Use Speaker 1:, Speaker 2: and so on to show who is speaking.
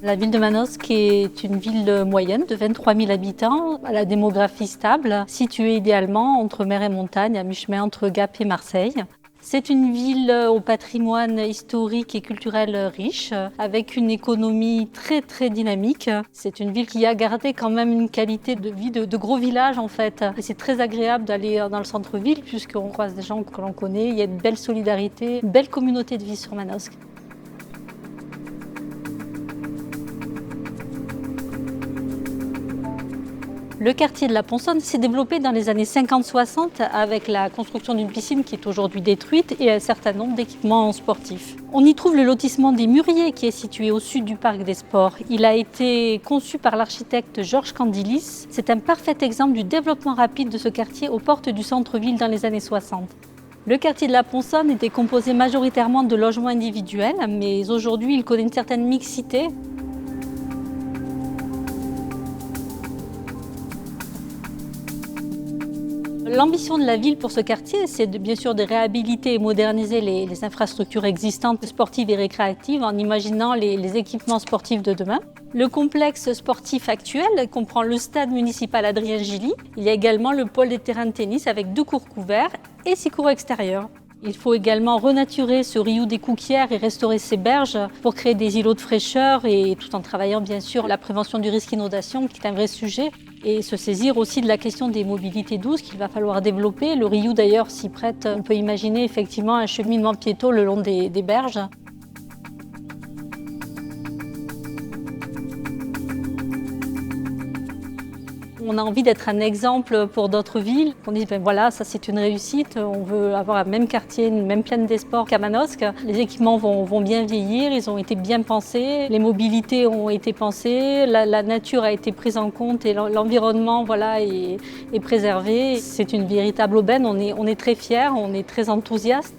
Speaker 1: La ville de Manosque est une ville moyenne de 23 000 habitants, à la démographie stable, située idéalement entre mer et montagne, à mi-chemin entre Gap et Marseille. C'est une ville au patrimoine historique et culturel riche, avec une économie très dynamique. C'est une ville qui a gardé quand même une qualité de vie de gros village en fait. Et c'est très agréable d'aller dans le centre-ville puisqu'on croise des gens que l'on connaît. Il y a une belle solidarité, une belle communauté de vie sur Manosque. Le quartier de la Ponsonne s'est développé dans les années 50-60 avec la construction d'une piscine qui est aujourd'hui détruite et un certain nombre d'équipements sportifs. On y trouve le lotissement des Mûriers qui est situé au sud du parc des sports. Il a été conçu par l'architecte Georges Candilis. C'est un parfait exemple du développement rapide de ce quartier aux portes du centre-ville dans les années 60. Le quartier de la Ponsonne était composé majoritairement de logements individuels, mais aujourd'hui il connaît une certaine mixité. L'ambition de la ville pour ce quartier, c'est bien sûr de réhabiliter et moderniser les infrastructures existantes sportives et récréatives en imaginant les équipements sportifs de demain. Le complexe sportif actuel comprend le stade municipal Adrien Gilly. Il y a également le pôle des terrains de tennis avec 2 cours couverts et 6 cours extérieurs. Il faut également renaturer ce Riou des Couquières et restaurer ses berges pour créer des îlots de fraîcheur et tout en travaillant bien sûr la prévention du risque inondation qui est un vrai sujet et se saisir aussi de la question des mobilités douces qu'il va falloir développer. Le Riou d'ailleurs s'y prête, on peut imaginer effectivement un cheminement piéton le long des berges. On a envie d'être un exemple pour d'autres villes. On dit, ben voilà, ça c'est une réussite, on veut avoir un même quartier, une même plaine des sports qu'à Manosque. Les équipements vont bien vieillir, ils ont été bien pensés, les mobilités ont été pensées, la nature a été prise en compte et l'environnement voilà, est préservé. C'est une véritable aubaine, on est très fiers, on est très enthousiastes.